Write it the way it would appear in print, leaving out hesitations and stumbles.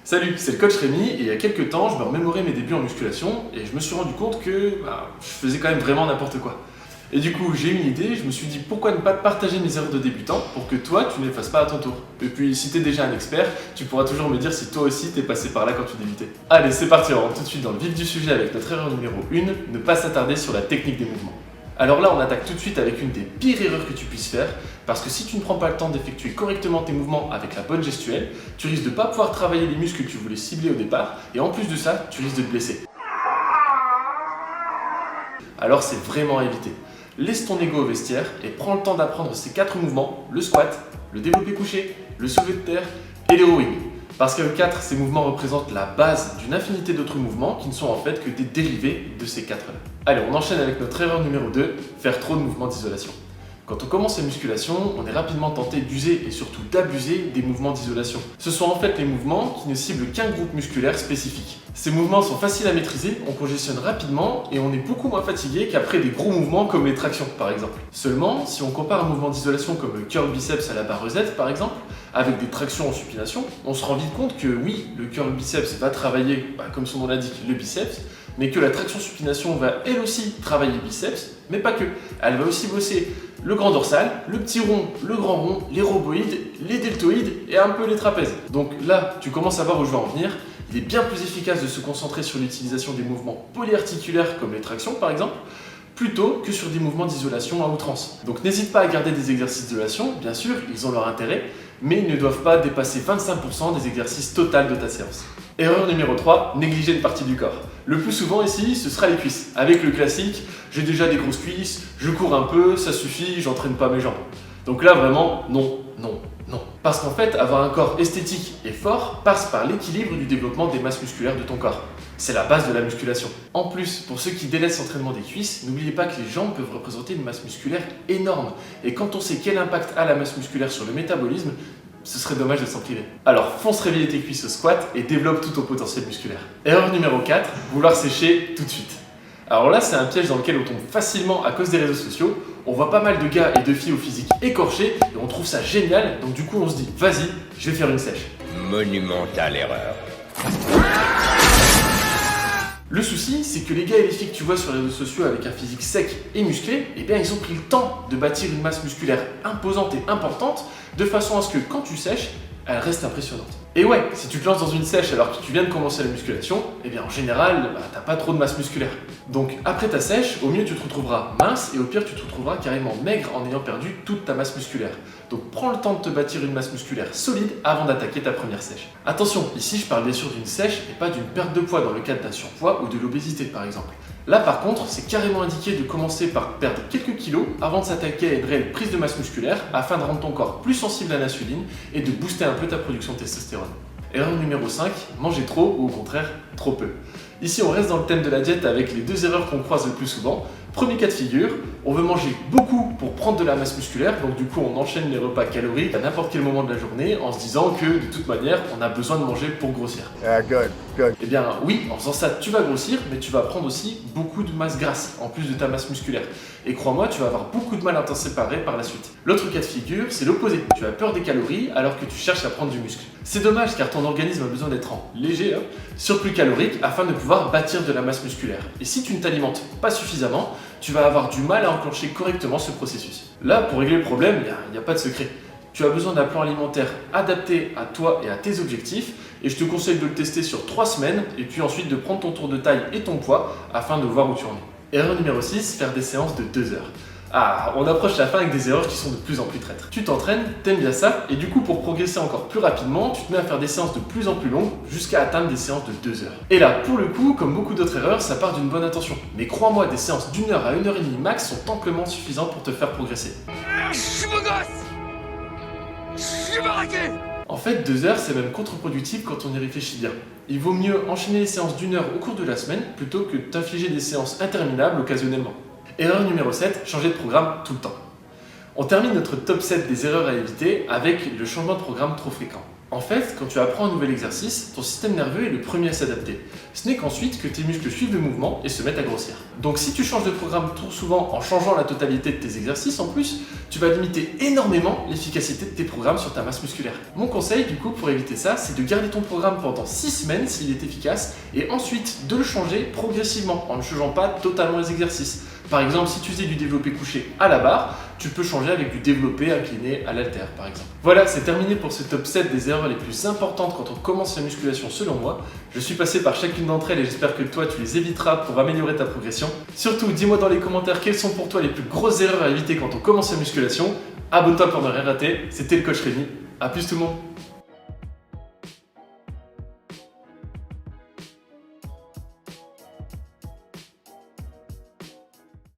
Salut, c'est le coach Rémi et il y a quelques temps, je me remémorais mes débuts en musculation et je me suis rendu compte que je faisais quand même vraiment n'importe quoi. Et du coup, j'ai eu une idée, je me suis dit pourquoi ne pas partager mes erreurs de débutant pour que toi, tu ne les fasses pas à ton tour. Et puis, si t'es déjà un expert, tu pourras toujours me dire si toi aussi t'es passé par là quand tu débutais. Allez, c'est parti, on rentre tout de suite dans le vif du sujet avec notre erreur numéro 1, ne pas s'attarder sur la technique des mouvements. Alors là, on attaque tout de suite avec une des pires erreurs que tu puisses faire, parce que si tu ne prends pas le temps d'effectuer correctement tes mouvements avec la bonne gestuelle, tu risques de ne pas pouvoir travailler les muscles que tu voulais cibler au départ, et en plus de ça, tu risques de te blesser. Alors c'est vraiment à éviter. Laisse ton ego au vestiaire et prends le temps d'apprendre ces 4 mouvements, le squat, le développé couché, le soulevé de terre et le rowing. Parce qu'avec 4, ces mouvements représentent la base d'une infinité d'autres mouvements qui ne sont en fait que des dérivés de ces 4-là. Allez, on enchaîne avec notre erreur numéro 2, faire trop de mouvements d'isolation. Quand on commence la musculation, on est rapidement tenté d'user et surtout d'abuser des mouvements d'isolation. Ce sont en fait les mouvements qui ne ciblent qu'un groupe musculaire spécifique. Ces mouvements sont faciles à maîtriser, on congestionne rapidement et on est beaucoup moins fatigué qu'après des gros mouvements comme les tractions par exemple. Seulement, si on compare un mouvement d'isolation comme le curl biceps à la barre Z par exemple, avec des tractions en supination, on se rend vite compte que oui, le curl biceps va travailler, comme son nom l'indique, le biceps, mais que la traction supination va elle aussi travailler le biceps, mais pas que. Elle va aussi bosser le grand dorsal, le petit rond, le grand rond, les rhoboïdes, les deltoïdes et un peu les trapèzes. Donc là, tu commences à voir où je veux en venir. Il est bien plus efficace de se concentrer sur l'utilisation des mouvements polyarticulaires comme les tractions par exemple, plutôt que sur des mouvements d'isolation à outrance. Donc n'hésite pas à garder des exercices d'isolation, bien sûr, ils ont leur intérêt, mais ils ne doivent pas dépasser 25% des exercices totaux de ta séance. Erreur numéro 3, négliger une partie du corps. Le plus souvent ici, ce sera les cuisses. Avec le classique, j'ai déjà des grosses cuisses, je cours un peu, ça suffit, j'entraîne pas mes jambes. Donc là vraiment, non. Parce qu'en fait, avoir un corps esthétique et fort passe par l'équilibre du développement des masses musculaires de ton corps. C'est la base de la musculation. En plus, pour ceux qui délaissent l'entraînement des cuisses, n'oubliez pas que les jambes peuvent représenter une masse musculaire énorme. Et quand on sait quel impact a la masse musculaire sur le métabolisme, ce serait dommage de s'en priver. Alors fonce réveiller tes cuisses au squat et développe tout ton potentiel musculaire. Erreur numéro 4, vouloir sécher tout de suite. Alors là, c'est un piège dans lequel on tombe facilement à cause des réseaux sociaux. On voit pas mal de gars et de filles au physique écorché et on trouve ça génial, donc du coup on se dit vas-y, je vais faire une sèche. Monumentale erreur. Le souci, c'est que les gars et les filles que tu vois sur les réseaux sociaux avec un physique sec et musclé, eh bien ils ont pris le temps de bâtir une masse musculaire imposante et importante, de façon à ce que quand tu sèches, elle reste impressionnante. Et ouais, si tu te lances dans une sèche alors que tu viens de commencer la musculation, eh bien en général, t'as pas trop de masse musculaire. Donc après ta sèche, au mieux tu te retrouveras mince et au pire tu te retrouveras carrément maigre en ayant perdu toute ta masse musculaire. Donc prends le temps de te bâtir une masse musculaire solide avant d'attaquer ta première sèche. Attention, ici je parle bien sûr d'une sèche et pas d'une perte de poids dans le cadre d'un surpoids ou de l'obésité par exemple. Là par contre, c'est carrément indiqué de commencer par perdre quelques kilos avant de s'attaquer à une réelle prise de masse musculaire afin de rendre ton corps plus sensible à l'insuline et de booster un peu ta production de testostérone. Erreur numéro 5, manger trop ou au contraire trop peu. Ici on reste dans le thème de la diète avec les 2 erreurs qu'on croise le plus souvent. Premier cas de figure, on veut manger beaucoup pour prendre de la masse musculaire, donc du coup on enchaîne les repas caloriques à n'importe quel moment de la journée en se disant que de toute manière on a besoin de manger pour grossir. Good. Eh bien oui, en faisant ça tu vas grossir, mais tu vas prendre aussi beaucoup de masse grasse en plus de ta masse musculaire. Et crois-moi, tu vas avoir beaucoup de mal à t'en séparer par la suite. L'autre cas de figure, c'est l'opposé. Tu as peur des calories alors que tu cherches à prendre du muscle. C'est dommage car ton organisme a besoin d'être en léger, surplus calorique afin de pouvoir bâtir de la masse musculaire. Et si tu ne t'alimentes pas suffisamment, tu vas avoir du mal à enclencher correctement ce processus. Là, pour régler le problème, il n'y a pas de secret. Tu as besoin d'un plan alimentaire adapté à toi et à tes objectifs et je te conseille de le tester sur 3 semaines et puis ensuite de prendre ton tour de taille et ton poids afin de voir où tu en es. Erreur numéro 6, faire des séances de 2 heures. Ah, on approche la fin avec des erreurs qui sont de plus en plus traîtres. Tu t'entraînes, t'aimes bien ça, et du coup pour progresser encore plus rapidement, tu te mets à faire des séances de plus en plus longues jusqu'à atteindre des séances de 2 heures. Et là, pour le coup, comme beaucoup d'autres erreurs, ça part d'une bonne intention. Mais crois-moi, des séances d'1 heure à 1 heure et demie max sont amplement suffisantes pour te faire progresser. Je suis beau gosse. Je suis baraqué. En fait, 2 heures, c'est même contre-productif quand on y réfléchit bien. Il vaut mieux enchaîner les séances d'1 heure au cours de la semaine plutôt que de t'infliger des séances interminables occasionnellement. Erreur numéro 7, changer de programme tout le temps. On termine notre top 7 des erreurs à éviter avec le changement de programme trop fréquent. En fait, quand tu apprends un nouvel exercice, ton système nerveux est le premier à s'adapter. Ce n'est qu'ensuite que tes muscles suivent le mouvement et se mettent à grossir. Donc si tu changes de programme trop souvent en changeant la totalité de tes exercices en plus, tu vas limiter énormément l'efficacité de tes programmes sur ta masse musculaire. Mon conseil du coup pour éviter ça, c'est de garder ton programme pendant 6 semaines s'il est efficace et ensuite de le changer progressivement en ne changeant pas totalement les exercices. Par exemple, si tu faisais du développé couché à la barre, tu peux changer avec du développé incliné à l'haltère par exemple. Voilà, c'est terminé pour ce top 7 des erreurs les plus importantes quand on commence la musculation selon moi. Je suis passé par chacune d'entre elles et j'espère que toi tu les éviteras pour améliorer ta progression. Surtout, dis-moi dans les commentaires quelles sont pour toi les plus grosses erreurs à éviter quand on commence la musculation. Abonne-toi pour ne rien rater, c'était le coach Rémi. A plus tout le monde.